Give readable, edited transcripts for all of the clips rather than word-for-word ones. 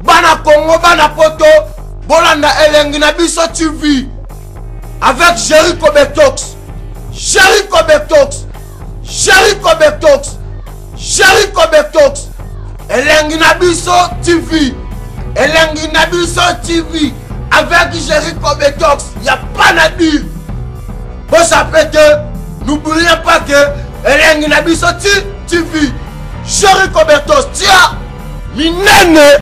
Bana Congo, Bana Poto, Bolanda Elengi na biso TV. Avec Jericho Betox. Jericho Betox. Jericho Betox. Jericho Betox. Elengi na biso TV. Elengi na biso TV. Avec Jericho Betox. Il n'y a pas à dire. Bon, ça peut être. N'oubliez pas que Elengi na biso TV. Jericho Betox. Tiens. Minene.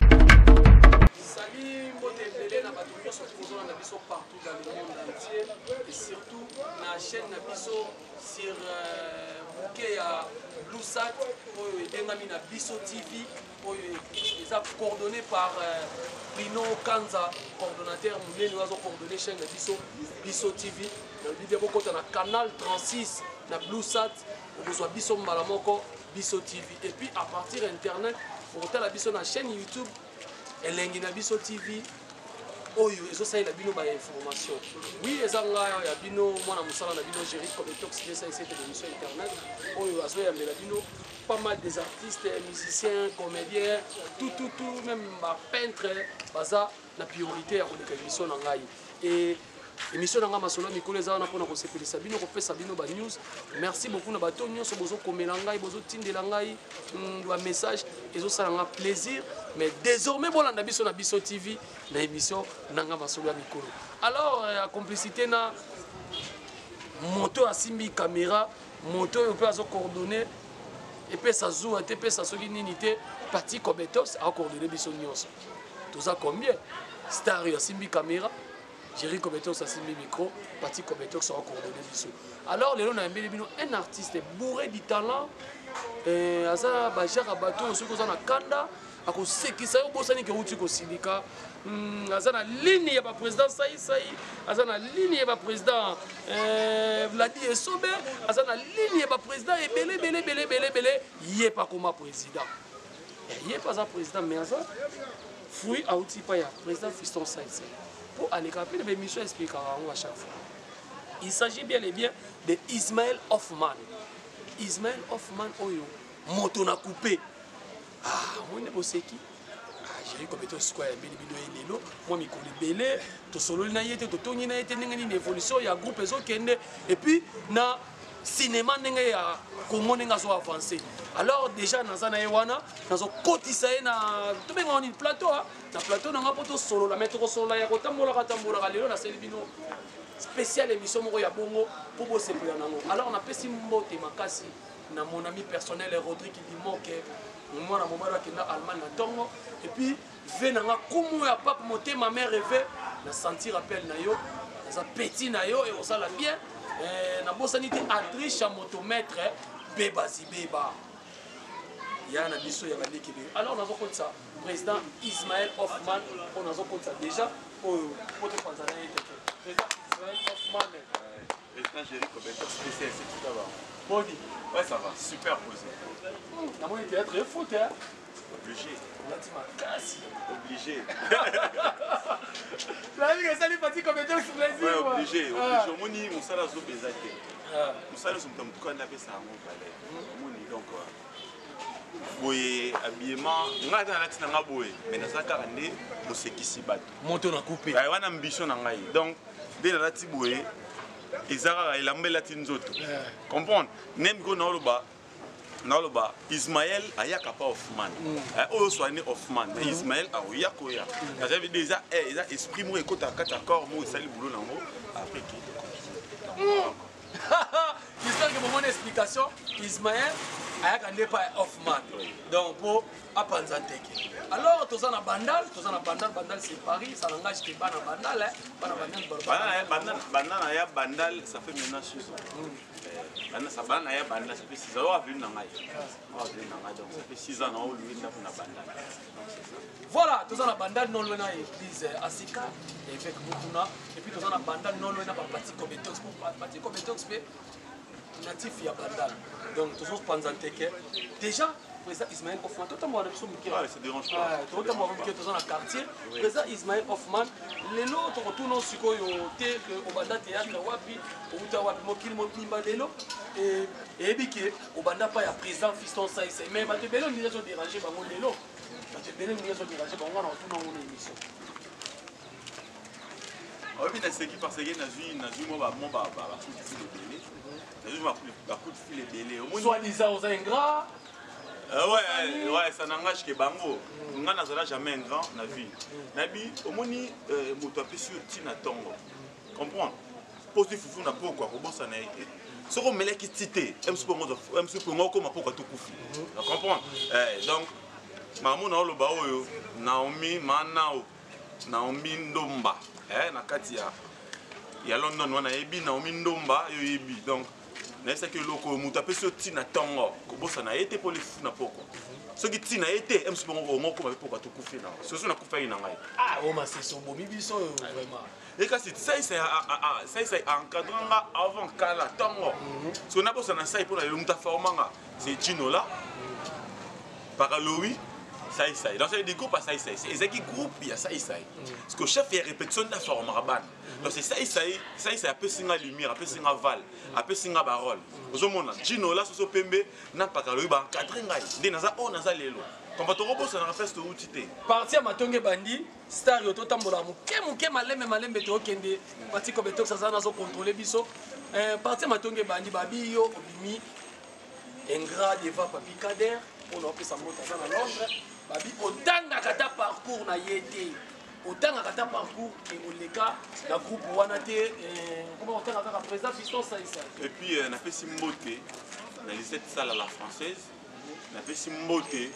Partout dans le monde entier et surtout la chaîne Nabiso sur BlueSat et Nabiso TV ils ont coordonné par Bruno Kanza, coordonnateur nous avons coordonné chaîne Nabiso TV dans le vidéo quand on a canal 36 na BlueSat on reçoit Biso Malamoko Biso TV et puis à partir internet pour la Biso na chaîne YouTube Elengi Nabiso TV. Oyo ezosala na bino ba information. Oui, ezanga ya bino mwana musala na bino Jericho Betox qui est cette émission internet. Oyo azo ya mela bino pas mal des artistes, musiciens, comédiens, tout même ba peintre baza na priorité ya koleka émission na ngai. Et émission nanga masolo mikolo eza na pona ko sepelisa bino ko pesa bino ba news. Merci beaucoup na bato nyonso bozo komela ngai bozo tindela ngai ba message ezosala nga plaisir. Mais désormais bolanda biso na Biso TV na émission nanga masolo mikolo. Alors la complicité na moto asimbi caméra, moto on peut azo coordonner et puis ça joue et puis ça soki nini te parti Kobetos a coordonner biso nyonso. Tout ça combien star asimbi caméra Jericho Betox asimbi micro, parti Kobetos sera coordonné biso. Alors les gens ont un artiste bourré du talent aza bajara bato ceux qui ont na kanda ako sekisa yo bosani ke uti ko sindika aza na ligne ya ba président sai aza na ligne ya ba président Vladi Esobe aza na ligne ya ba président ebele yé pas comme président yé pas un président mais aza fruit a uti pa ya président Fiston Sai pour aller capter les émissions expliquer à chaque fois. Il s'agit bien et bien de Ismaël Hoffman. Ismaël Hoffman oyo moto na coupé. Ah, moi ne sais qui. Ah, j'ai comme toi quoi bili lelo, moi mi koli belé, to solo na yete to toni na yete ndenge ni évolution ya groupe ezo kende et puis na cinéma ndenge ya Congo ndenge zo avancer. Alors déjà na zana yewana, nazo kotisa na to benga on plateau, na plateau na ngapoto solo la mettre solo ya kotambola lelo na selibino spécial émission moko ya bongo pour bosser pour nango. Alors on a pesi mbote makasi na mon ami personnel Rodrigue qui dit que moi na moment là qui na Allemagne na tongo et puis venanga kumu ya papa moté ma mère rêvé na sentir appel na yo na petit na yo et on sala bien na bosanité Adriche motomètre beba zibeba ya na biso ya baliki be. Alors on a compte ça président Ismaël Hoffman on a compte ça déjà pour te penser président Ismaël Hoffman président Jericho Betox spécial c'est tout d'abord. Body. Ouais, ça va, super posé. La moitié était très foot, hein? Obligé. On a dit ma casse. Obligé. La vie, ça lui parti comme étant sous plaisir. Ouais, obligé. Obligé. Moni, mon salaire zo bezate. Mon salaire son temps quoi n'appelle ça mon palais. Moni donc boye habillement, nga ta latina nga boye, mais na ça karande mo sekisi bato. Moto na coupé. Ouais, wana ambition na ngai. Donc dès la lati boye Ezara il a mis la tinzoto. Comprendre? Nem go Naloba Ismaël ayaka pas Hoffman. Oh soigné Hoffman. Ismaël aoya koya. Ça veut déjà esprit mo ekota kata corps mo sali boulot nango après qui. J'espère que mon explication Ismaël ayaka n'est pas Hoffman. Donc pour Apanzanteke. Alors tous en bandal c'est Paris, ça n'engage que bana bandal bandal ya bandal ça fait maintenant 6 ans. Bandal ça bandal ya bandal ça fait 6 ans à venir dans donc ça fait 6 ans on lui na bandal. Voilà, tous en bandal non loin na église Asika et avec Mukuna et puis tous en bandal non loin na parti Kobetos pour natif ya bandal. Donc tous Panzanteke déjà président Ismaël Hoffman totambola na biso moke ça dérange pas totambola moke toza na quartier président Ismaël Hoffman lelo tokotuna sikoyo te obanda théâtre wapi outa wapi mokili mobimba lelo eyebi ke obanda pa ya président Fiston Saïsay mais bato ebele ondire ezodérange bango lelo bato ebele ondire ezodérange bango wana otuna ngo na émission oui mais c'est qui parce que nazui moi coup de fil ebele nazui ba coup de fil ebele soi-disant oza ingrat ouais ça n'engage que bango nga nazala jamais ingrat na vie nabi omoni moto apesi yo ntina ntongo comprendre posi fufu na pokwa kobosana ye te soki omelaki ti te mc pongo okoma pokwa tokufi na comprendre donc mamona oloba oyo naomi manao naomi ndomba na kati ya London wana yebi naomi ndomba yo yebi donc nayebisaki eloko moto apesi yo ntina ntongo kobosana ye te mpo lifu na pokwa soki ntina ye te mc pongo okoma pe pokwa tokufi na soso nakufaki na ngai omasese obomi biso oyo vraiment et kasi saisai encadrangaka avant kala ntongo soki nabosana sai mpona lelo moto aformanga c'est Ginola Paralowi Saïsay. Donc c'est des groupes à Saïsay. C'est des groupes il y a Saïsay. Parce que chef il y a répétition de la forme raban. Donc c'est Saïsay a peu singa lumière, a peu singa val, a peu singa barol. Aux hommes Gino là sur pembe n'a pas qu'à lui encadrer ngai. Des naza on naza lelo. Quand on robot ça n'a fait tout tité. Parti à Matonge Bandi, star yo totambola muke malembe to kende. Parti ko betok ça nazo contrôler biso. Parti à Matonge Bandi babi yo obimi ingrat deva papi Kader on a fait sa moto à Londres. Babi otanga kata parcours na yete otanga kata parcours et on les cas la groupe wanate comment on tanga kaka président Fiston Saïsay et puis on a fait simboté dans les 7 salles à la française on a fait simboté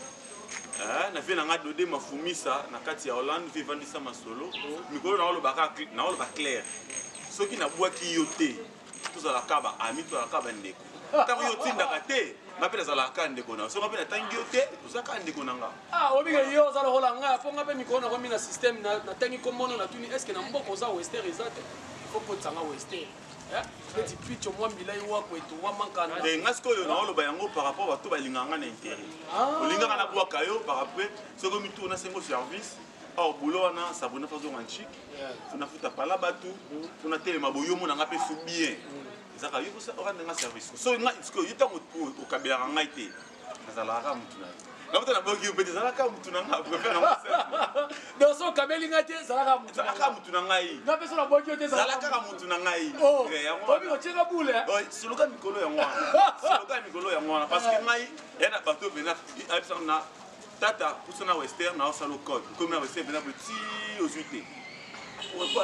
na fait nanga dodé mafumisa na kati ya Hollande vivandisa masolo mikolo na oloba clair ceux qui na bwaki yote tous à la kaba ami to la kaba ndeko tant yo tindaka te ngape nazala ndeko na so ngape natangi yo te ozaka ndeko nanga obiga yo zala holanga po ngape mikolo na komi na système na tangi komono na tuni est-ce que na mboko za western ezate faut ko tsanga western petit pitch moi milai wa ko eto wa mankana de ngasko yo na oloba yango par rapport à to balinganga na intérêt olingaka na bwaka yo par rapport soko mitu na sengo service au boulot wana sabona fazo manchik tuna futa pala batu tuna telema boyomo na ngape su bien zaka yo ça aura un service so nga isko yuta au kabela ngai te nazalaka mutuna ngabata na boki ubete zalaka mutuna nga préfère na donc so kabeli ngate zalaka mutuna ngai ngape so na boki te zalaka mutuna ngai obi ochenga bule soloka mikolo ya ngwana parce que ngai yana bato bena abisa na tata kusana western na osalo code comme na western bena petit aux huit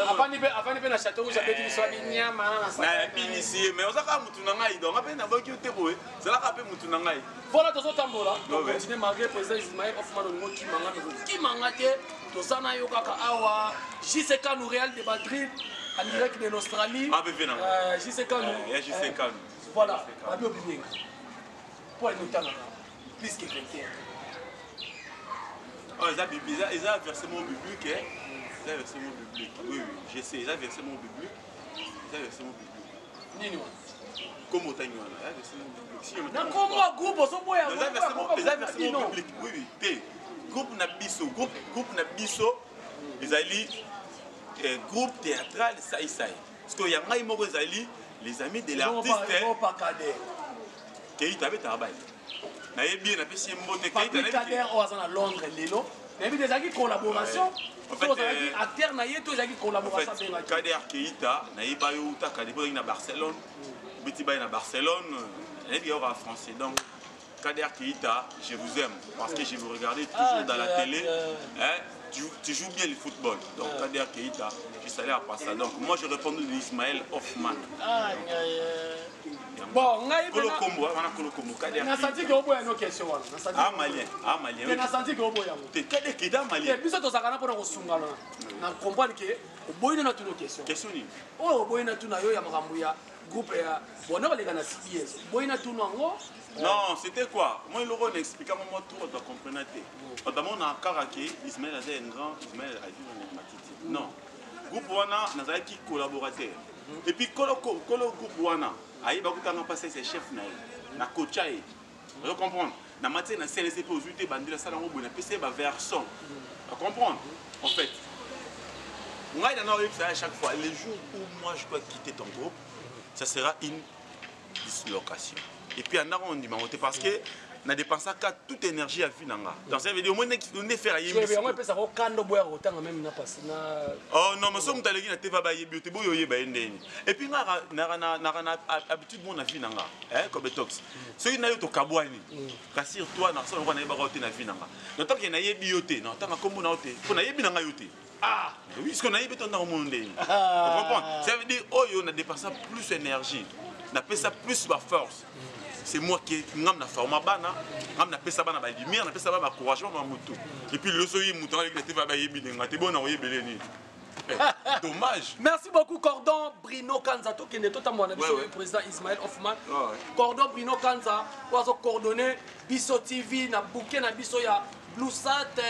afani pe na château rouge abeti biso binyama na binisi mais ozaka mutu na ngai donc ape na boki te boye zalaka pe mutu na ngai voilà tozotambola continue malgré président Ismaël Hoffman olingo kimanga te tozana yo kaka awa JC Kanu Real de Madrid en direct de l'Australie JC Kanu voilà abi obinenga pour nous tanga plus que 21 ils ont versé mon biblique ils ont versé mon biblique oui je sais ils ont versé mon biblique nini comme otani wana ils ont versé mon biblique na kombo groupe so boya ils ont versé mon biblique oui té groupe na biso ezali groupe théâtral Saïsay parce que ya ngai moko ezali les amis de l'artiste Keita Betabay na yebi na pesi mbote Keita na Kader ozana Londres lelo mais des amis collaboration en fait acteur na yeto zaki collaboration avec Kader Keita na yeba yo uta Kader na Barcelone biti bay na Barcelone et bien en français donc Kader Keita je vous aime parce que je vous regardais toujours dans la télé tu joues bien le football donc Kader Keita je salue à ça donc moi je réponds de Ismaël Hoffman bon ngai Kolo Kombo wana Kolo Kombo Kader na senti que oboya no question wana na senti malien na senti que oboya te Kader Keita malien biso to sakana pona ko sungala na comprendre que oboyina na tuno question ni oboyina tuna yo ya makambo ya groupe ya bona baleka na CBS oboyina tuno ngo non c'était quoi moi il aura expliqué moi tout on doit comprendre notamment na Karake Ismaël a un grand Ismaël a dit on est matiti non groupe wana nazali ki collaborateur et puis kolo groupe wana ayi bakutanga passer ses chefs na coacha vous comprenez na matière na CNC pour ajouter bandela ça dans bon PC ba version. À comprendre. En fait, moi dans à chaque fois les jours où moi je dois quitter ton groupe, ça sera une dislocation. Et puis en arrondi parce que na dépensé qu'à toute énergie à finanga. Donc ça veut dire au moins on est faire yébi. Je vais ça au kando boire autant même na passe na. Oh non, mais somme talegi na teva ba yébi te boyo yeba ndeni. Et puis na habitude mon na finanga. Comme tox. Ceux na yo to kabwani. Rassure toi na so na yeba rote na finanga. Donc tant que na yebi yote, na tant comme na yote, faut na yebi na yote. Ah, oui, ce qu'on a yebi ton dans monde. Tu comprends? Ça veut dire oh yo na dépensé plus d'énergie. Na pesa plus de force. C'est moi qui ngam na forma bana, ngam na pesa bana ba lumière, na pesa bana encouragement ma moto. Et puis le soyi mouton avec les teva ba yebi nga te bon na oyebele ni. Dommage. Merci beaucoup Cordon Bruno Kanza to kende to tamona biso président Ismaël Hoffman. Cordon Bruno Kanza ozo coordonner Biso TV na bouquet na biso ya Bluesat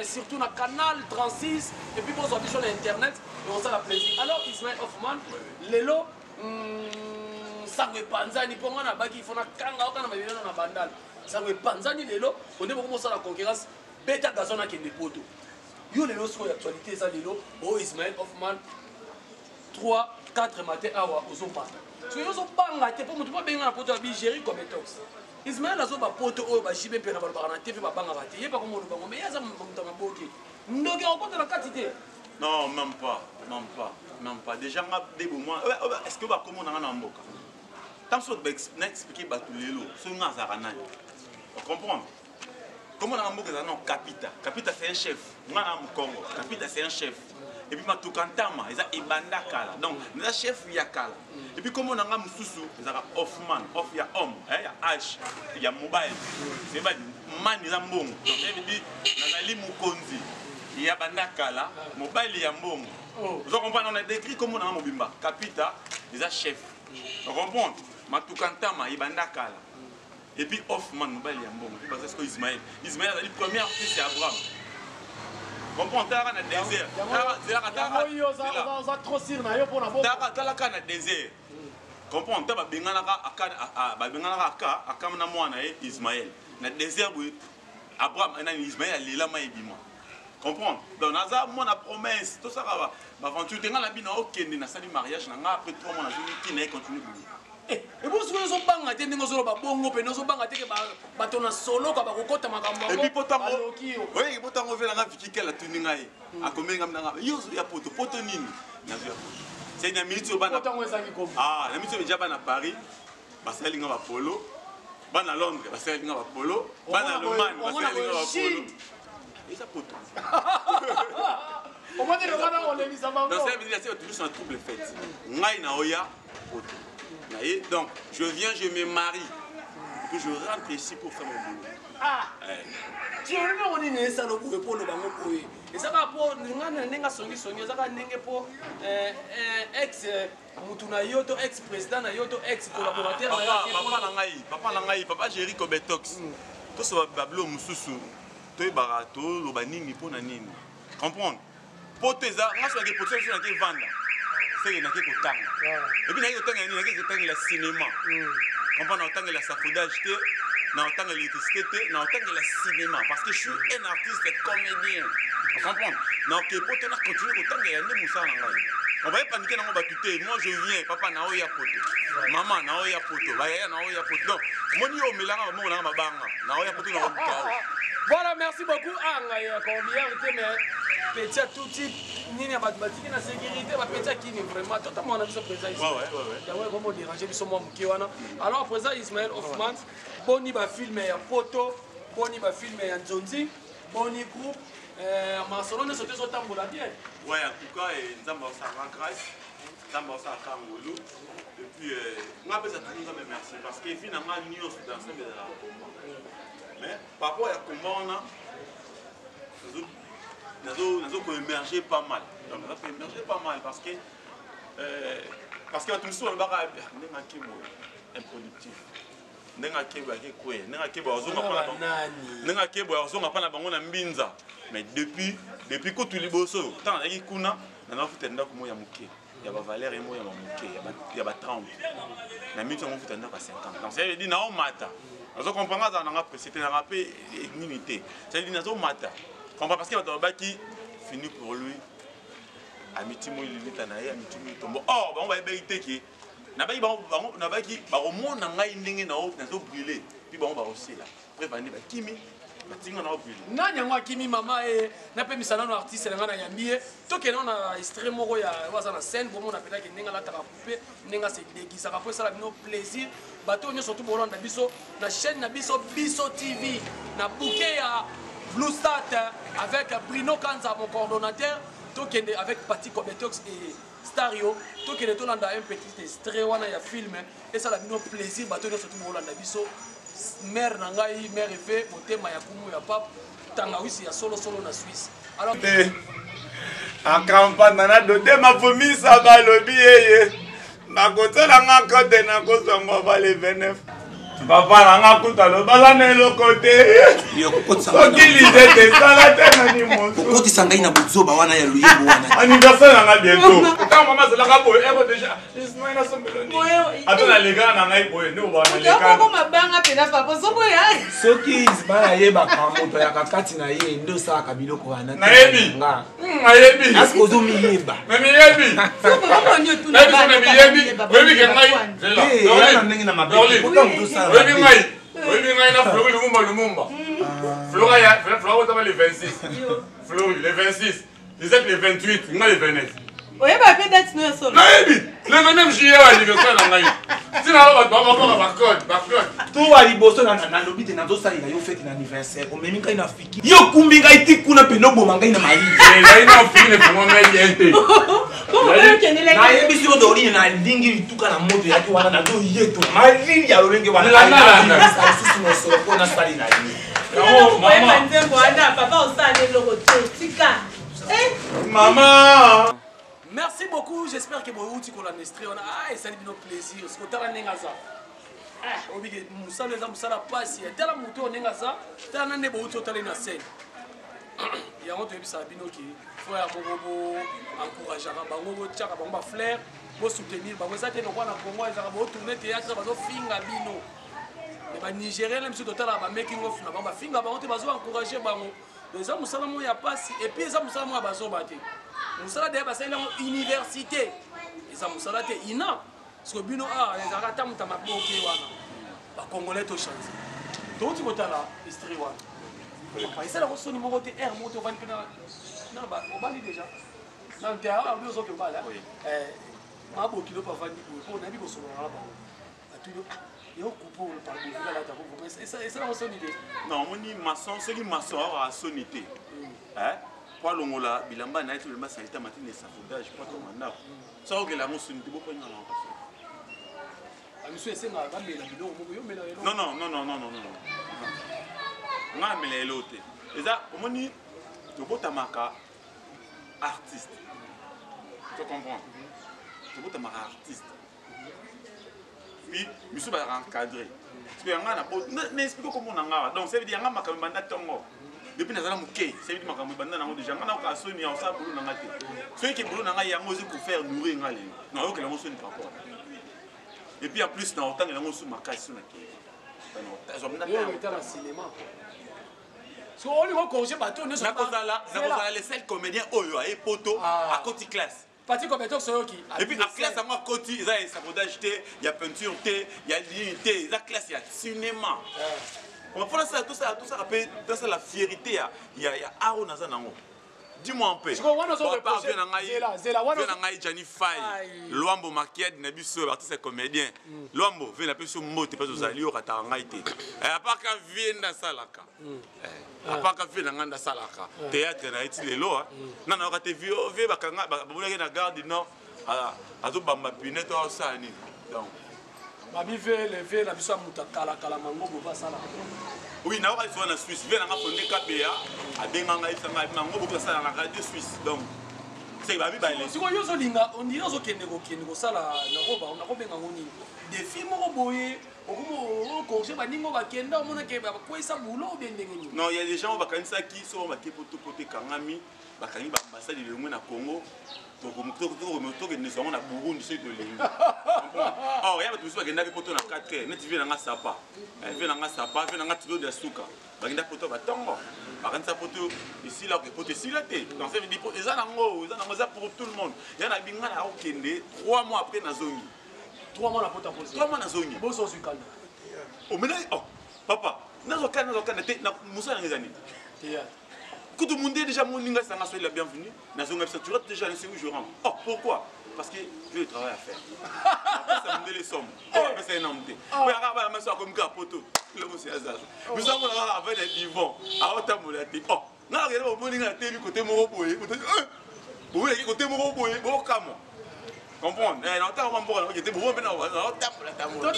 surtout na canal 36 et puis pour sur internet et on ça la plaisir. Alors Ismaël Hoffman lelo sangwe panzani ponga na baki fona kanga okana mabelano na bandala sangwe panzani lelo onde boko mosala concurrence beta gazona kende poto yo lelo so actualité ça lelo o Ismaël Hoffman 3 4 matin awa ozopa so yo zo banga te po mutu ba benga na poto ya Jerry Cometox Ismaël azo ba poto o ba jibe pe na ba na TV ba banga ba te ye ba ko mo bango mais ya za mutu na boki ndoki okoto na katite. Non, même pas. Déjà, est-ce que va comment on a un mboka? Tant que tu expliquer Batulelo, ce n'est pas un on comprend. Comment on a un mboka dans Capita? Capita c'est un chef. On a un Congo. Capita c'est un chef. Et puis Matukantama, ils ont Ibanda Kala. Donc, nous avons chef Yakala. Et puis comment on a un Moussou, ils ont Hoffman, il y a homme, il y a H, il y a mobile. C'est pas man, ils ont bon. Donc, ça veut dire, nous avons Mukonzi. Il y a Bandakala, mobile il y a Mbongo. Vous comprenez, on a décrit comment on a Mobimba. Capita, les chefs. Vous comprenez? Matukantama, il y a Bandakala. Et puis Hoffman, mobile il y a Mbongo. Parce que Ismaël a dit premier fils c'est Abraham. Vous comprenez? Tu as un désert. Tu as un désert. Comprends? Tu as Ismaël. Dans le désert, Abraham et Ismaël, il est là. Comprends? Donc, on a promesse, tout ça va. Aventure, tu as bien ok, na sali mariage, na après 3 mois, qui n'est continue. Et vous savez, vous avez dit que vous avez bongo, vous avez dit que vous avez solo, vous avez dit que et puis, pourtant, oui, pourtant, on veut la vie qui est la tuning. À combien de temps il y a poto nini. C'est une minute au ban. Ah, la minute déjà ban à Paris, parce qu'il y a polo, ban à Londres, parce qu'il y a polo, ban à Allemagne, parce qu'il y a polo. Et ça poto. Au moins, on est mis à dans cette vidéo, c'est toujours un trouble fait. Ngai na oya poto. Donc, je viens, je me marie. Et puis je rentre ici pour faire mon boulot. Ah! Tu as vu que ça pour le bango pour eux. Et ça va pour nous, ça va pour ex Mutuna Yoto, ex président Yoto, ex collaborateur. Papa Langai, papa Jerry Cometox. Tout ça va bablo mususu. Tout est barato, le banning pour nanini. Comprendre? Pour tes arts, moi je suis pour ceux qui vendent. C'est qu'il y a quelque temps. Et puis il y a quelque temps le cinéma. Comprendre autant que la safoudage, autant que l'électricité, autant que le cinéma. Parce que je suis un artiste comédien. Vous comprenez? Donc pour te continuer autant qu'il y a des moussans. On va pas paniquer dans mon batouté. Moi je viens, papa na oya poto. Maman na oya poto. Baya na oya poto. Donc moi ni au mélange moi na mabanga. Na oya poto na oya. Voilà, merci beaucoup. Ah, combien mais petit tout type ni mathématique na sécurité va petit qui est vraiment totalement on a vu ce président ici. Ouais, comment déranger biso moi mkiwana. Alors président Ismaël Hoffman, boni ba filmer ya photo, boni ba filmer ya Nzonzi, boni groupe masolo ne sauter sur tambola bien. Ouais, en tout cas nzamba sa grâce, nzamba sa kangolo. Et puis moi peut ça nous merci parce que finalement nous dans ce de la combat. Mais par rapport à combat on a nous avons émergé pas mal. Donc, nous avons émergé pas mal parce que tout le monde est improductif. Mais depuis que tu es bosso, tant que tu kuna, nous avons fait un doc moya muké. Il y a Valère et moya muké. Il y a 30. Na minute on fait un doc à 50. Donc ça veut dire na on mata. Vous comprenez ça dans la presse, c'est un rappel limité. C'est-à-dire que nous matin. Parce qu'il y a qui finit pour lui. Amitié moi limite à naïe, amitié moi tombe. Oh, on va vérité qui. N'a pas qui au moins n'a indingé na haut, n'a pas brûlé. Puis on va aussi là. Après venir Kimi. Nani ngwa Kimi mama e na pe misana no artiste nga na yambie to ke na extrait moko ya waza na scène bon on appelle que ninga la taka couper ninga se déguisa ka po ça la bino plaisir bato nyo surtout bolanda biso na chaîne na biso Biso TV na bouquet ya Blue Star avec Bruno Kanza mon coordonnateur to kende avec Pati Kobetox et Stario to kende to landa un petit extrait wana ya film et ça la bino plaisir bato nyo surtout bolanda biso mère nangai mère fait motema ya kumu ya pap tanga wisi ya solo na Suisse alors en campagne na doté ma famille ça va lobby na kote la nga kote na ko songo va le 29 papa la nga kuta lo bala na lo côté yo kokotisa qui lisait des salades na ni mon kokotisa ngai na buzoba wana ya luyebo wana anniversaire na bientôt quand maman c'est la ka boy ero déjà ismaël na sombeloni atona les gars na ngai boy no ba na les gars ko mabanga pena papa soko ya soki ismaël yeba ka moto ya kakati na ye ndo sa ka biloko wana na yebi nga yebi asko zo mi yeba mais mi yebi soko ko nyo tu na yebi yebi ke ngai na ndenge na mabe pourtant ndo sa oui ngai na Flori Lumumba Flori le 26 Flori le 26 Isaac le 28 ngai le 29 oye ba pe date no solo na yebi le 29 juillet anniversaire na ngai sina ba code to wa liboso na lobi te na zo sali na yo fête na anniversaire o memi ngai na fiki yo kumbi ngai ti kuna pe no boma ngai na mali ngai na fiki ne pour moi yente na yebi si odori na lingi lituka na moto ya ki wana na zo yeto mali ya lolenge wana na sisi no solo ko na sali na ni mama nzembo anda papa osale loko tika maman. merci beaucoup j'espère que vous uti ko la extrait on a ça bino plaisir ce que tala nengaza obige musala za musala pasi tala muto nengaza tala nane bo uti tala na scène ya on te bisa bino ki faut ya bobo encourager bango bo tchaka bango ba flair bo soutenir bango ça te no kwa na Congo ezaka bo tourner théâtre bazo finga bino mais ba Nigérien même si totala ba making of na ba finga bango te bazo encourager bango mais ça musala mo ya pasi et puis ça musala mo bazo baté musala de ba sala université ça musala te ina parce que bino ezaka tamuta maboke wana ba congolais to chance to ti kotala history wana pa isala ko soni mo te air mo to van pena na ba o bali déjà na te a bio so ke bala ma bo kilo pa van ko na bi ko solo na ba atuyo yo coupo le par de la ta ko ça ko soni de non moni maçon ce qui maçon a sonité hein kwa longola bilamba na etu le masalita matine safoudage kwa to manda ça o ke la mo sonité bo ko nyala ka monsieur esenga bamela biloko moko yo mela eloko non nga mela elote eza omoni tobotamaka artiste tu comprends tobotamaka artiste puis biso ba encadré parce que nga na explique comment na nga donc ça veut dire nga makambo banda tongo depuis nazala muke ça veut dire makambo banda nango déjà nga na ka soni ya sa bulu na nga te ceux qui bulu na nga yango ze pour faire nourrir nga le non yo que la mo soni par rapport. Et puis en plus, dans autant que nous sommes à casse, les seuls comédiens et poto à côté classe. Et puis à classe, à côté, il y a sabotage, il y a peinture, il y a l'unité, il y a classe, il y a cinéma. On va ça, tout ça, c'est la fierté. Il y a Aro Nazanango. Dis-moi un peu. Johnny Faye, Luambo Makied, Nebiso, artiste comédien. Luambo, vient la personne mote, parce que vous allez au Ratarangaïté. Et à part qu'à vient dans Salaka. À part qu'à vient dans Salaka. Théâtre, il y a été les lois. Non, on a été vu, on a vu la gare du Nord. À tout Bamba Pinette, on s'en est. Donc. Babi veut lever la biso muta kala mango boba sala. Oui, na wa na Suisse, vient na fondé KPA, a benganga isanga mango boba sala na radio Suisse. Donc c'est babi ba les. Siko yo zo linga, on dirait zo kende ko sala na roba, on a ko benga ngoni. Des films ko boye, corriger baningo bakenda omona ke bakwesa boulot bien ndenge. Non, il y a des gens bakanisa qui sont baké poto côté kangami, bakangi ba ambassade de l'Union na Congo. Donc que nous sommes na Burundi c'est de l'Union. Ah, il y a tout ça bakenda poto na 4 heures, net vient na sapa. Elle vient na sapa, vient na tilo de suka. Bakenda poto batongo. Bakanisa poto ici là que poto ici là té. Donc ça veut dire pour ça pour tout le monde. Il y en a binga na okende 3 mois après na zongi. 3 mois la poto posé. 3 mois na zongi. Bon so zukana. Oh mais oh papa, nazo kana na musa na ngezani. Tout le monde déjà mon ninga ça la bienvenue. Nazo ngapsa tu restes déjà laissé où je rentre. Oh pourquoi? Parce que j'ai du travail à faire. Après ça me les sommes. Après c'est énorme. Mais arabe la maison comme capoto. Le mot c'est hasard. Nous sommes là avec des divans. À haute amolati. Oh, na regarde mon ninga té côté mon boye. Côté mon boye, bon camo. Comprendre? Eh, non, t'as un bon, qui était bon, mais non, tape la tamoule. On a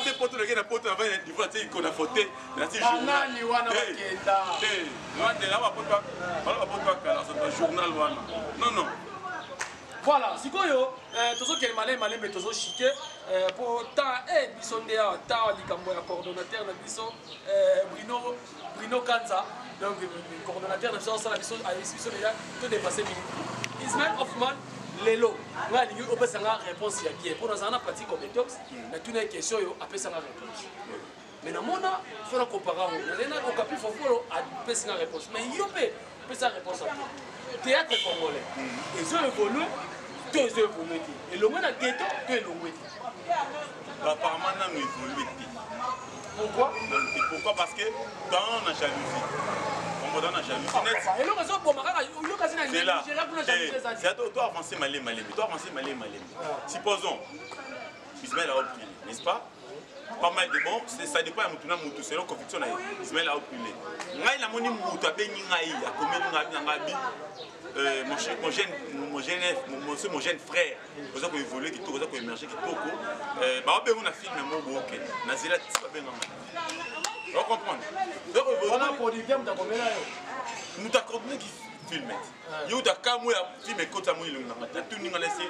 des potes, les potes, avec des fois, tu sais, qu'on a fauté. Là, c'est journal. Journal, non, non. Voilà, si quoi yo, toujours quel malin, mais toujours chiqué. Pour ta bisondéa, ta likambo ya coordonnateur de bison, Bruno Kanza, donc coordonnateur de bison, ça la bison a déjà tout dépassé. Ismaël Hoffman. Lelo, on a une réponse bien. Pour nous, on a pratique comme détox, mais toutes les questions, on a une réponse. Mais dans mon cas, il faut comparer. On a un faut une réponse. Mais il y a une réponse. Théâtre congolais, ils ont évolué, ils ont évolué. Et le monde a ghetto, ils ont évolué. Apparemment, nous évolué. Pourquoi? Pourquoi? Parce que dans la jalousie. Et le réseau pour Mara, c'est là. C'est à toi avancer malé. Toi avancer malé. Supposons, Ismaël a opulé, n'est-ce pas? Pas mal de bon, ça dépend de Moutou, c'est une conviction. Ismaël a opulé. Il a mon Moutou, a béni, il a commis mon jeune frère, vous avez évolué, vous avez émergé, vous avez filmé mon bouquet. Nazila, tu vas bien. Vous comprenez? On a produit bien, nous t'accordons qui filme. Yo t'accordons film et côté à moi il n'a tout n'y a laissé.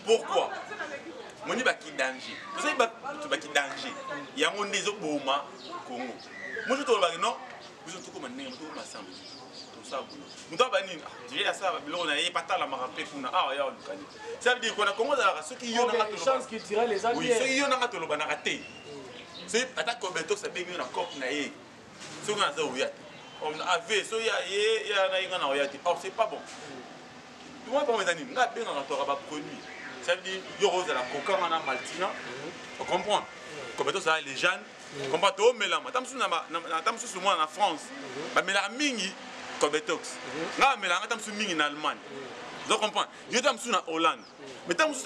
Pourquoi? Mon n'y a qui danger. Vous savez pas qui danger. Il y a mon des autres bouma Congo. Moi je te le dis non. Vous êtes tout comme un nègre, tout comme un sang. Tout ça. Nous t'avons dit, tu viens à ça, on a pas tant la marapé pour nous. Ah ya on connaît. Ça veut dire qu'on a commencé à ceux qui y ont une chance qui tirait les alliés. Oui, ceux qui y ont un tout le ban raté. C'est attaque comme Beto ça bien na cop na yé. Ceux qui ont ça oyat. On a vu so ya na ingana oyat. Oh c'est pas bon. Tout moi pas mes amis, nga bien na tora ba produit. Ça veut dire yo rose la coca na maltina. On comprend. Comme Beto ça les jeunes, comprend to melama. Tamsu na tamsu sur moi en France. Ba mela mingi comme Betox. Nga melanga tamsu mingi en Allemagne. Vous comprenez? Yo tamsu na Hollande. Mais tamsu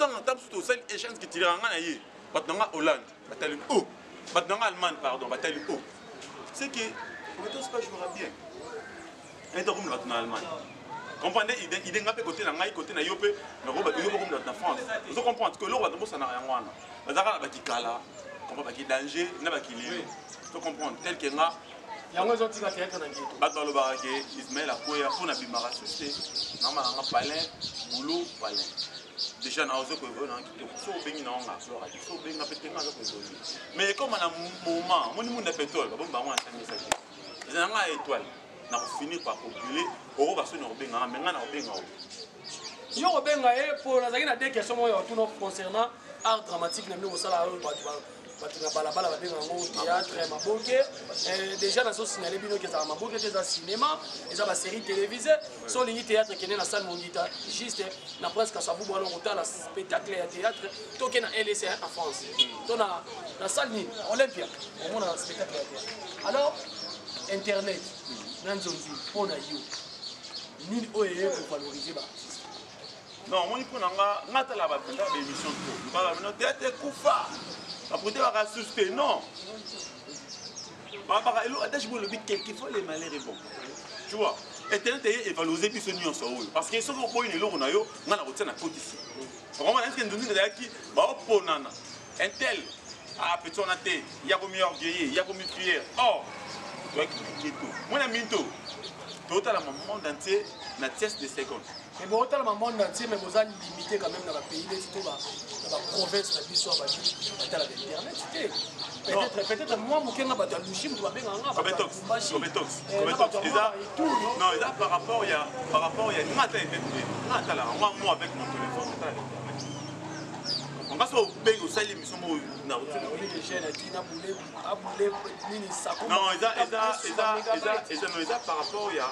to seul échange qui tire nga na yé. Maintenant Hollande, batali oh. Maintenant Allemagne, pardon, bataille haut. C'est que le temps pas jouera bien. Et donc on va en Allemagne. Comprenez, il est ngapé côté na ngai côté na yopé, na roba yopo comme dans France. Vous comprenez que l'eau va tomber ça na rien wana. Bazaka ba kikala, on va ki danger, na ba ki lilo. Vous comprenez tel que nga yango zoti ka théâtre na ghetto. Bato lo barake Ismaël akoya pour na bimara susté. Na ma nga palin, boulot palin. Déjà na ozo ko vona ki so bengi na nga so ra so benga pété nga ko zo. Mais comme na moment moni munda pétrole ba bomba mwa tanga ça. Eza nga étoile na ko finir par populer o ba so na benga mais nga na benga o. Yo benga pour la zakina deux questions moi tout concernant art dramatique na mbi ko sala o batina balabala babenga ngo théâtre maboke déjà na so signaler bino que ça maboke c'est un cinéma et ça ba série télévisée so lingi théâtre qui est na salle mongita juste na presque ça vous boire le la spectacle et théâtre to que na LCA en France to na salle ni Olympia au monde na spectacle et théâtre alors internet nanzonzi pona yo ni oye pour valoriser ba non moi pour nga tala ba penda ba émission to ba no théâtre kufa après tu vas rassurer non. Quelquefois les malheurs est bon. Tu vois, Internet est valorisé plus que nous parce que ceux qui ont pris une longue nayo, on a retenu la côte ici. Vraiment, est-ce que nous disons qui va au nana, un tel, ah petit on a été, il y a comme orgueillé, il y a comme cuillère. Oh, tu vois qui est tout. Moi la minto, total à mon monde entier, na test de secondes. Mais bon, dans le monde entier, mais vous avez limité quand même dans le pays, dans la province, dans la biso, dans l'internet. Peut-être moi, je suis un peu de louchim, je vais faire un peu de non, là, par rapport, il y a moi avec mon téléphone, on va se faire au salut, l'émission. Non, par rapport, il y a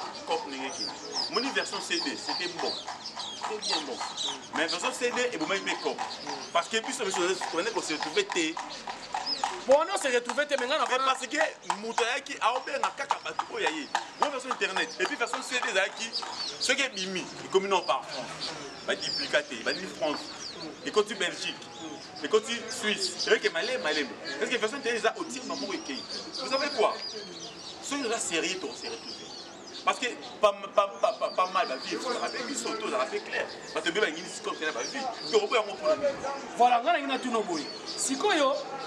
mon version CD, c'était bon. Très bien bon. Mais version CD, et vous m'avez cop. Parce que puis, on se retrouvé. Bon, on s'est retrouvé maintenant. Parce que Moutayaki a ouvert un caca bateau. Il y a une version internet. Et puis, version CD, ce qui est Mimi, les communaux par France, il dit Plicaté, il dit France, il continue Belgique, il continue Suisse. C'est que Malais. Parce que la version internet, il y a maman et Kei. Vous savez quoi? Ce qui est sérieux, on s'est retrouvé. Parce que pas mal de vie, ça a fait photo, ça a fait clair. Parce que bien il comme ça va vivre. Voilà, on a tout nos boys. Si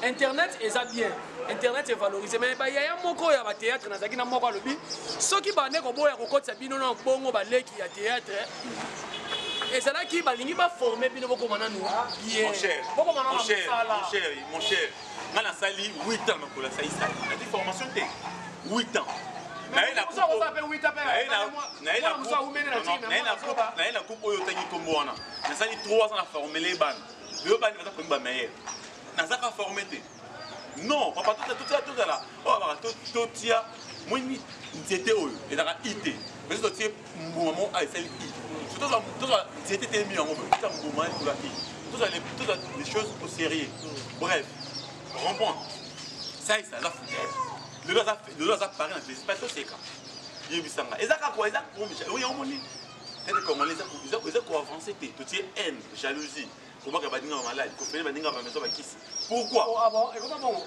internet est bien, internet est valorisé mais il y a un moko ya théâtre na zaki na moko lobi. Ceux qui ba ne ko boya ko kotsa bino na bongo ba leki ya théâtre. Et c'est là qui ba lingi ba former bino boko mananu. Mon cher. Ngana sali 8 ans makola ça isa. La formation té 8 ans. Na coupe oyo tangi kombona. Na sali 3 ans à former les ban. Le ban va pas ba meilleur. Na za ka former té. Non, papa tout là. Oh ba to tia moni nzete oyo et na IT. Mais to tie moment a sali IT. Tout ça c'était mis en mode. Ça moment pour la IT. Tout les choses au sérieux. Bref, rempont. Ça la foutre. Le dos a parlé dans l'espace, c'est quand il y a eu ça. Et ça, quoi, ça, oui, on dit. Comment les gens ont avancé, tout est haine, jalousie. Comment on va dire malade, qu'on fait des maison à qui. Pourquoi? Ah bon, et comment bon?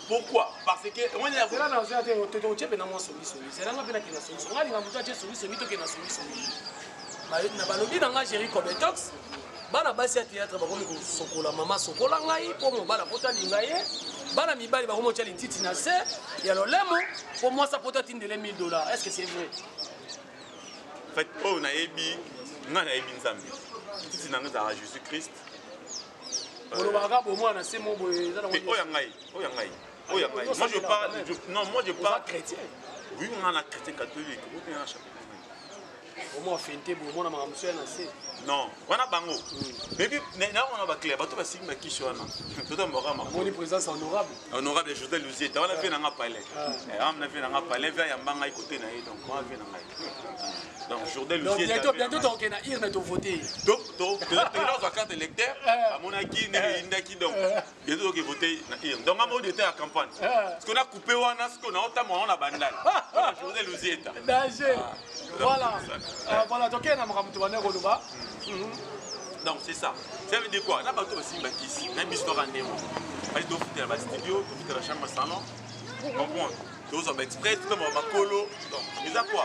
Pourquoi? Parce que on est là. C'est là, c'est là, c'est là, bana basi ya théâtre bakomi kosokola mama sokola ngai po mo bana pota lingaye bana mibali bakomo tya lititi na se ya lolemo po moi ça pota tindele $1000. Est-ce que c'est vrai? En fait, oh na ebi nga na ebi nzambe titi na nga Jésus Christ bolo baka bo moi na se mo boye za na oh ya ngai moi je parle moi je parle chrétien. Oui, on a chrétien catholique ou bien chapitre. Au moins feinté bo moi na mamusela na se. Non, on a bango. Mais puis, on a pas clair. Bateau va signer qui soit là. Tout un morama. Mon présence honorable. Honorable, je te le dis. On a fait un palais. On a fait un palais vers Yambanga côté naï. Donc on a fait un. Donc Jourdain Lucier. Bientôt donc on a ir mais voter. Donc tu as la carte électeur. À mon avis, n'indaki donc. Bientôt que voter na ir. Donc à mon était à campagne. Parce qu'on a coupé on a ce qu'on a notamment on a bandal. Jourdain Lucier. Danger. Voilà. Voilà donc on a maramutu bana koloba. Donc c'est ça. Ça veut dire quoi? Là, bateau aussi bâtisse. Même histoire rendez-vous. Pas de faire la studio, de faire la chambre salon. Comprends? Tous on va exprès, tout le monde va colo. Donc, mais à quoi?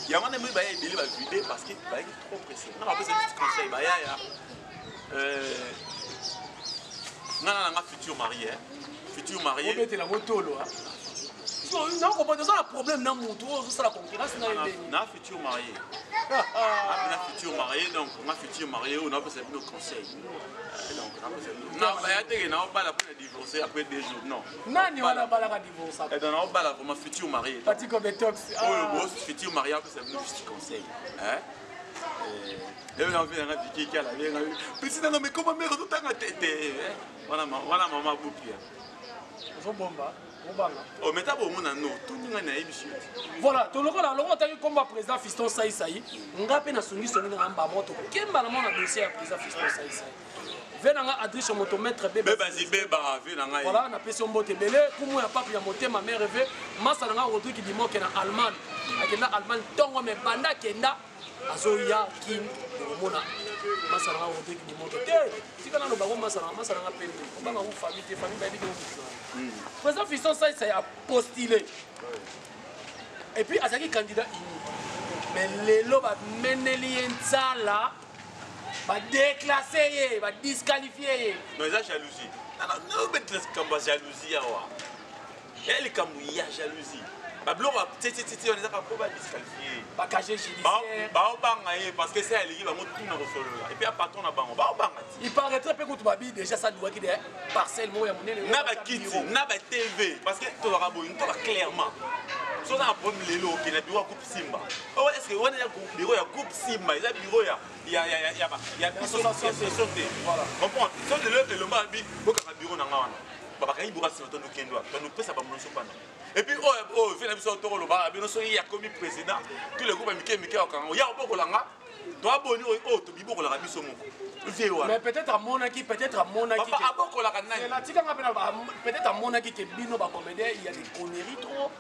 Il y a un moment où il va vider parce qu'il va être trop pressé. Non, après c'est un petit conseil. Bah non, futur marié. Futur marié. On mettait la moto là. Non, on comprend ça le problème dans mon tour, c'est la concurrence dans les pays. On a futur marié. On a futur marié, donc on a futur marié, on a besoin de nos conseils. Donc, non, il y a pas la peine de divorcer après 2 jours, non. Non, il n'y a pas la divorce. Et donc, on a pour ma futur marié. Petit comme tox. Oh, le boss, futur marié, c'est un petit conseil. Et on a vu un petit qui a la vie. Petit, non, mais comment mère tout le temps à tête? Voilà, maman, vous pire. Oh, mais t'as beau mon anneau, tout le monde a eu voilà, tout le monde a eu comme président Fiston Saï Saï. On a peine à sonner sur une ramba moto. Quel malheur a dossier à président Fiston Saï Saï. Venanga adresse mon maître bébé. Voilà, on a payé son botte belé. Pour moi, il n'y a pas pu monter ma mère rêvée. Massa n'a Rodrigue qui dit moi qu'il est en Allemagne. Il est en Allemagne, tongo mais banda kenda. Azoya kin mona. Massa n'a Rodrigue qui dit moi que si quand on a baron massa n'a peine. On va avoir famille, famille va dire que président Fiston Saï Saï a postulé. Et puis à ce candidat mais les lots va mener l'INSA là. Va déclasser, va disqualifier. Non, il y a jalousie. Non, mais tu laisses comme jalousie. ya likambo ya jalousie babiloko titi on ezaka mpo badisqualifie bakage judiciaire baobanga ye parce que se alingi bango tuna kosolola et puis apatron na bango baobanga ti il paraîtrait mpe kutu babi déjà saluwaki de parcelle moko ya monene na bakiti na batv parce que tozaka boye toka clairement soza na problème lelo okende biro ya coupe simba est ce que wana ya biro ya coupe simba eza biro ya biso te comprendre so lelo elomba abi bokaka biro na nga wana babakangi biro ya nsima tondokendwa tondopesa bamonso pana et puis oh fait la mission autour le bar bino so ya komi président tous les groupes mike okanga ya obokolanga toi boni oh to bibokolanga biso moko mais peut-être à monaki papa abokolaka nani la tika ngapena peut-être à monaki que bino ba comédien il y a des conneries trop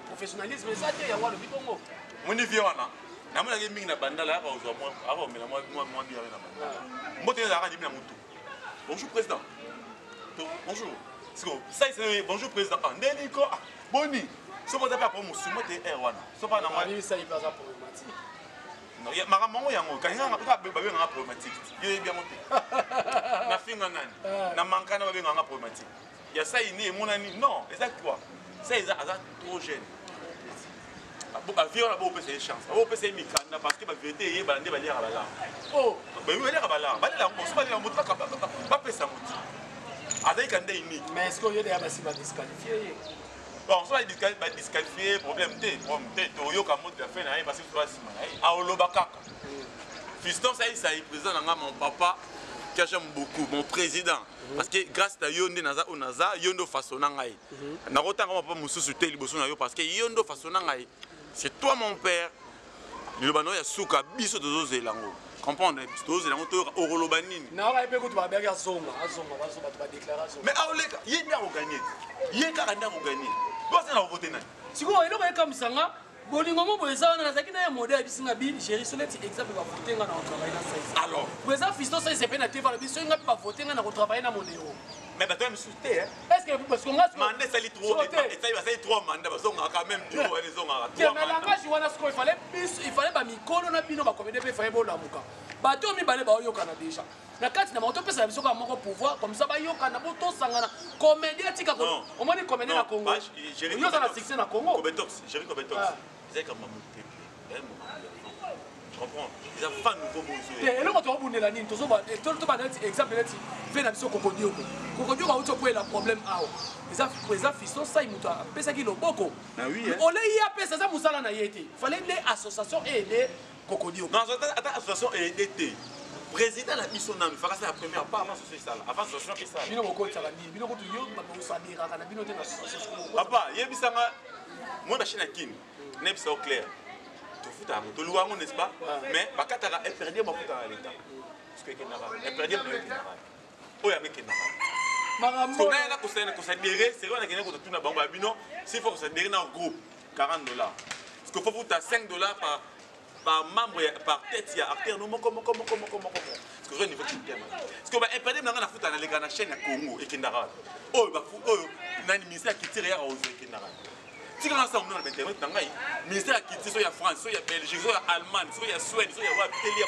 professionnalisme ça te ya wa le bitongo moni vie wana na mona ke mingi na bandala ya ozwa moi ava mela moi bien na bandala mbote za ka dimi na mutu bonjour président bonjour ça c'est bonjour président Andélico boni so vous avez pas mon sumo te wana so pas na moi ça il pas ça problématique non ya makambo yango kanga ngaka ba nga problématique yo bien monté na finga nani na mankana ba nga problématique ya ça ini monani non exact quoi ça ils a trop jeune ba vie on a beau passer chance ba passer mikanda parce que ba vérité ba ndé ba lira bala oh ba yo lira bala ba lira mo so ba lira mo ba pesa mo avec un day unique. Mais est-ce qu'il y a des disqualifiés? Bon, soit disqualifié, problème T. Toyo Kamot de la fin, parce que tu vas se à Olobakaka. Fiston, ça y est, président, mon papa, que j'aime beaucoup, mon président. Parce que grâce à Yonde Naza Onaza, Yondo Façonangaï. Narota, on va pas me soutenir les bossons parce que Yondo Façonangaï, c'est toi mon père. Le bano ya souka biso de Zozelango. Comprendre tous les motos au Rolobanine. Non, il peut que tu vas zonga, déclaration. Mais Aoleka, il y a gagné. Il y a gagné. Toi, c'est la voté. Si vous voyez comme ça, bolingo mo boza na zakina ya modèle bisinga bi chéri soleti exemple va voter nga na travailler na ça. Alors, boza fisto ça c'est peine TV la biso nga va voter nga na travailler na modèle. Mais bah toi me souté hein. Est-ce que parce qu'on a mandé ça li trop et ça il va ça 3 mandats parce qu'on a quand même bureau les on a 3 mandats. Mais langage wana ce qu'il fallait ba mikolo na bino ba comédie pe fallait bola muka. Bato mi balé ba yoka na déjà. Na kati na moto pesa biso ka moko pouvoir comme ça ba yoka na boto sangana comédien tika ko. Au moins comédien na Congo. Yo ça na succès na Congo. Kobetox, Jérémy Kobetox. Ils ont comme un tu comprends? Ils ont fait nouveau besoin. Et là quand on a dit tout ça exemple fait na biso Kokodio. Kokodio ka uto la problème ao. Les affichons ça il muta pesa ki loboko. Ah oui. On les y a pesa ça musala na yete. Fallait les associations aider Kokodio. Non, attends association aider. Président la mission na fera ça la première pas avant ce ça avant association qui ça. Bino ko tsala ni bino ko yo ba ko sadira kana bino te na association. Papa, yebisanga moi na china kin. N'est pas clair. Tout fout à tout louango n'est-ce pas? Mais bakataka elle perdait ma fout à l'état. Parce que kenara. Elle perdait ma kenara. Oya me kenara. Marambo. Ko sadire, c'est on a gagné ko tuna bango bino, s'il faut ko sadire na groupe $40. Parce que faut vous ta $5 par membre par tête il y a acteur non comment parce que je niveau qui bien parce que ba impédé na na fout na les gars chaîne ya Congo et kenara. Oh ba fou oh na ministère qui tire ya aux kenara. Si on a ça, on a internet, on a ministère qui dit, il y a France, il y a Belgique, il y a Allemagne, il y a Suède, il y a télé.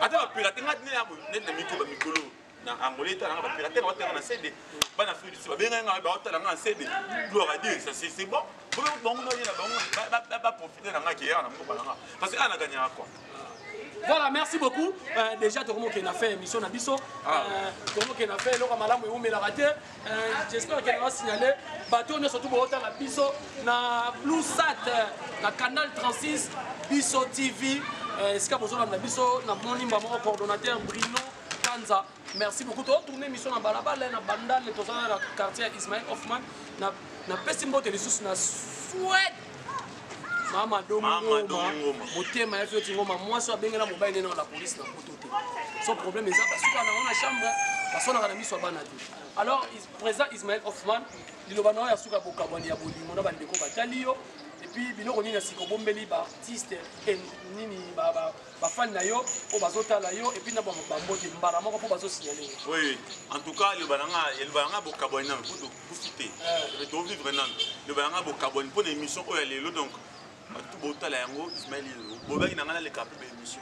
Attends, pirater, on a des micro, na Angolais, on a pirater, on a CD. Ban Afrique du Sud, bien on a CD. Gloire à Dieu, ça c'est bon. Bon, on va profiter d'un gars qui est là, parce qu'on a gagné quoi. Voilà, merci beaucoup. Déjà, tout le monde qui a fait émission Nabiso. Tout le monde qui a fait Laura Malam et Oumé raté. J'espère qu'elle va signaler. Bateau, nous surtout pour la Biso, na Blue Sat, na Canal 36, Biso TV. Est-ce qu'il y a besoin de Biso, na mon coordonnateur Bruno Kanza. Merci beaucoup. Tu as tourné l'émission dans Balabal, na Bandal, les dans le quartier Ismaël Hoffman. Na Pessimbo, tu es sous na Souhaite. Mama Ngoma, motema ya fio tingoma mwasi abengela mobile na la police na potote. Son problème est ça parce que dans la chambre parce qu'on a rami so bana te. Alors président Ismaël Hoffman, dilobana ya suka bokabwani ya bolimo na bandeko batalio et puis biloko nini siko bombeli ba artiste et nini ba fan na yo o bazota la yo et puis na ba mbote mbara moko po bazo signaler. Oui, en tout cas le bananga bokabwani na pour profiter. De vivre nan. Le bananga bokabwani pour l'émission o ya lelo donc tout beau talent Ismaël Boba il n'a pas les capables d'émission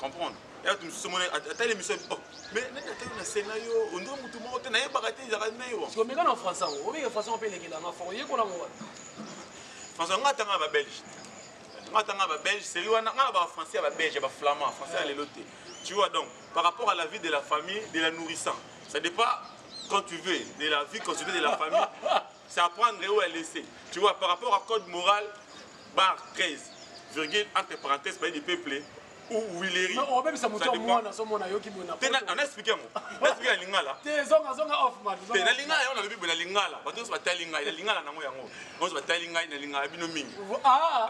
comprendre Et tu me dis, attends l'émission. Mais on a scénario, on doit tout le monde, on a pas raté, ils ont raté. Parce que en français, on est en français, on peut les gars, on a fait quoi là? Français, on a attends à Belge. On a attends à Belge, c'est lui, on a français à Belge, à flamand, français à l'éloté. Tu vois donc, par rapport à la vie de la famille, de la nourrissant, ça dépend quand tu veux, de la vie constituée de la famille, c'est apprendre où elle laisser. Tu vois, par rapport à code moral, barre 13, virgule, entre parenthèses, pays du peuple, ou Willery. Non, même ça m'a dit, on a expliqué, on a expliqué la lingala. On a le bible la lingala. On a la lingala, la lingala, on a la lingala, la lingala, binoming. Ah!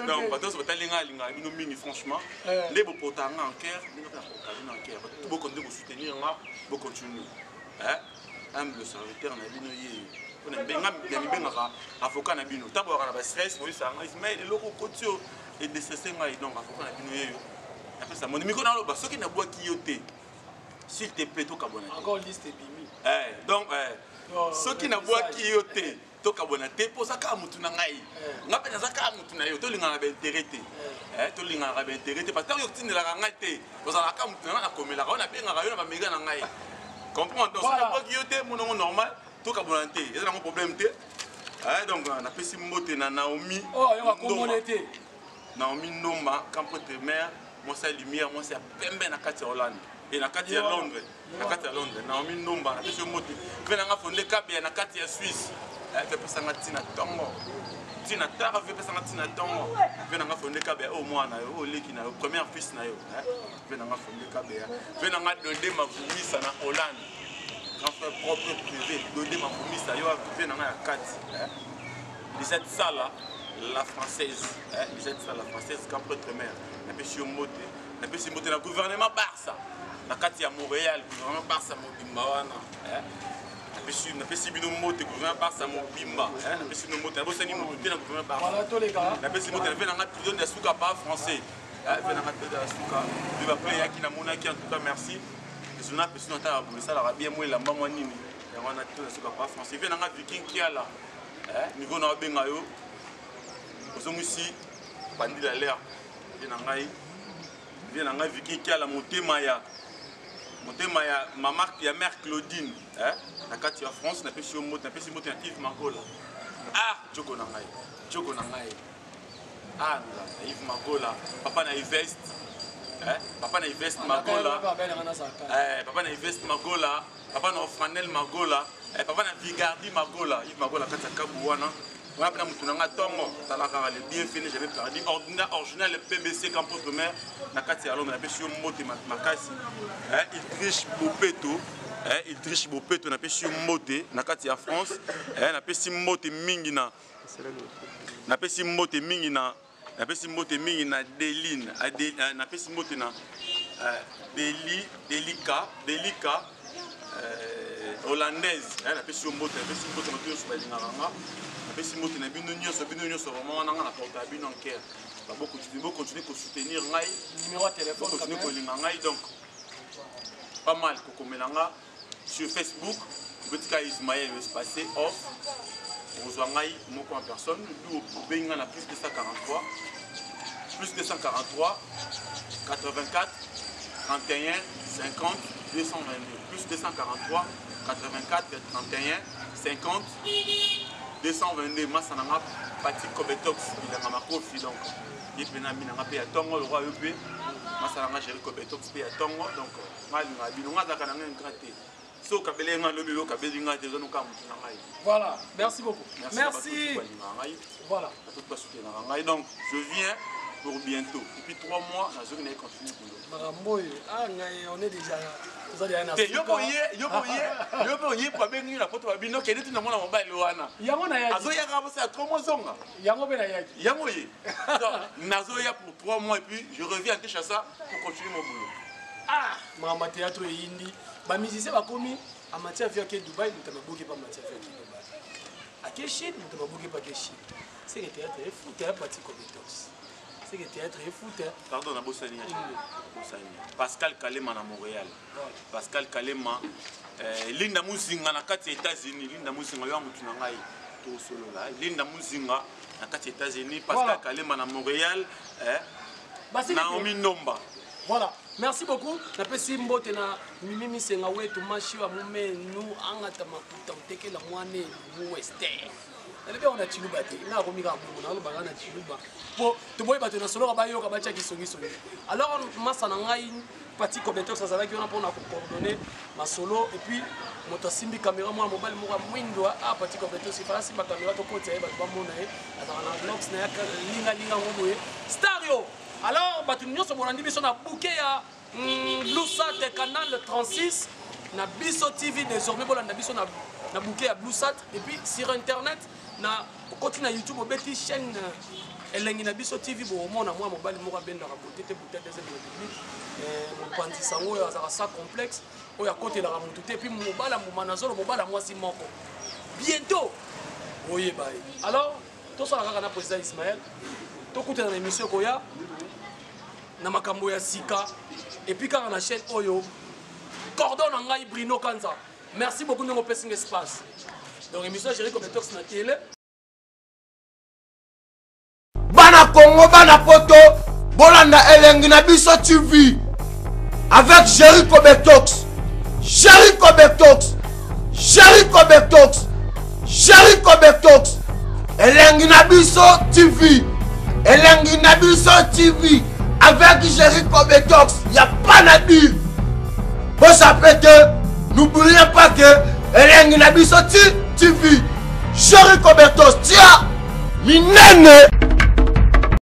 Donc, franchement, les beaux potards en cœur, beaucoup de soutenir, beaucoup continuer. Humble serviteur, on a bien avocat na bino. Tant qu'on a stress, oui ça, mais le côté et de ce donc avocat na bino. Après ça, mon micro dans le ceux qui n'a bois qui yoté. S'il te plaît, toi abonné. Encore liste bimi. Donc ceux qui n'a bois qui yoté. To kabonate po saka mutu na ngai ngape na saka mutu na yo to linga na benterete to linga na benterete parce que yo tindela ka ngai te po saka mutu na komela ka ona benga ka yo na ba mega na ngai comprendre donc ça pas yo te mon normal to kabonate et ça mon problème te donc na pesi mbote na Naomi oh yo komonete Naomi Noma campo de mer moi c'est lumière moi c'est pembe na kati Hollande et na kati ya Londres na kati ya Londres Naomi Noma na pesi mbote vena nga fondé kabia na kati ya Suisse fait passer un tina tongo tina tara fait passer un tina tongo vient nga fondé kabé au moins na yo leki na premier fils na yo vient nga fondé kabé vient nga donner ma vumisa na Hollande grand frère propre privé donner ma vumisa yo vient nga 4 17 sala la française 17 sala la française comme prêtre mère na pesi mote na pesi mote na gouvernement Barça na kati ya Montréal gouvernement Barça mobimba wana na pesi bino mote gouvernement Barça mobimba na pesi bino mote na bosani mote na gouvernement Barça voilà tous les gars na pesi mote na vena nga prison de suka pas français vena nga prison de suka il va play yaki na monaki en tout cas merci et on a pesi na ta pour ça la bien moi lamba moi nini ya wana prison de suka pas français vena nga viking kiala niveau na benga yo ozongusi bandi la l'air vena nga viking kiala motema ya ma marque ya mère Claudine na kati ya France na pesi moto na pesi moto na Yves Magola Djoko na ngai na Yves Magola papa na Yves Magola papa na Yves Magola papa na Franel Magola papa na Vigardi Magola Yves Magola kati ya Kabuwana on a pris un tongo talaka le bien fini j'avais perdu original le PBC Campo de Mer na kati ya Londres na pesi moto makasi il triche Bopeto na pesi mote na kati ya France na pesi mote mingi na na pesi mote mingi na Deline na pesi mote na Delika hollandaise na pesi mote na to so balinga na pesi mote na bino nyonso vraiment na porta bino en cœur beaucoup continuer ko soutenir ngai numéro de téléphone continuer ko linga ngai donc pas mal kokomelanga sur Facebook Betika Ismaël espacé off Rosangaï moko en personne nous benga na plus de 143 84 31 50 222 plus 243 84 31 50 222 masananga Pati Kobetox il a ma kofi donc il pena minanga pe atongo le roi EP masananga Jerry Kobetox pe atongo donc mal na binonga za kana ngraté so kabelenga lobi lo kabelinga te zo nuka mutu na ngai voilà merci beaucoup merci voilà donc je viens pour bientôt et puis 3 mois na zo na continuer maramboy on est déjà yoboye pa bengi na poto babino kende tu na mona mobile wana yango na yaki azo ya ka ça 3 mois zonga yango be na yaki yango ye nazo ya pour 3 mois et puis je reviens à Kinshasa pour continuer mon boulot mama théâtre yindi ba musicien bakomi a matière via ke Dubaï nous tababoke pas matière via ke Dubaï a ke Chine nous tababoke pas ke Chine c'est que théâtre est fou théâtre Pati Kobetox c'est que théâtre est fou pardon na Bossania Pascal Kalema na Montréal Pascal Kalema Linda Muzinga na kati ya États-Unis Linda Muzinga yo mutu na ngai to solo la Linda Muzinga les États-Unis, Pascal Kalema à Montréal, Naomi Nomba. Voilà, merci beaucoup. Je peux si mbote na mimi senga wetu mashi wa mume nu angata makuta uteke la mwane western. Elle on a chiluba te. Na ko mika mu na lo bagana chiluba. Po to boy bato na solo ba yo ka bacha kisongi songi. Alors masa na ngai parti Kobetox ça va qui on a pour coordonner ma solo et puis moto simbi caméra moi mobile mo mwindo a parti Kobetox il fera simba caméra to côté ba mona e azana na vlogs na ya linga ngoboye stereo. Alors, nous avons bouquet à BlueSat canal 36, na Bisso TV désormais, nous avons bouquet à BlueSat et puis sur internet, nous continue à YouTube, nous avons une chaîne na Bisso TV, nous avons un mobile qui est ça complexe, nous avons côté la et puis nous avons bientôt. Alors, tout ça, nous avons président Ismaël, tout côté dans l'émission Koya. Na makambo ya sika et puis quand on achète oyo cordon ngai Bruno Kanza. Merci beaucoup de mon passing espace. Donc émission Chéri Kobetox na télé. Bana Congo bana poto bolanda elengi na Bisso TV avec Chéri Kobetox. Chéri Kobetox. Chéri Kobetox. Chéri Kobetox. Elengi na Bisso TV. Elengi na Bisso TV. Avec Chéri Kobetox, il n'y a pas de dire. Vous savez que, n'oubliez pas que, elle est une Bisso TV. Chéri Kobetox, tiens, minene.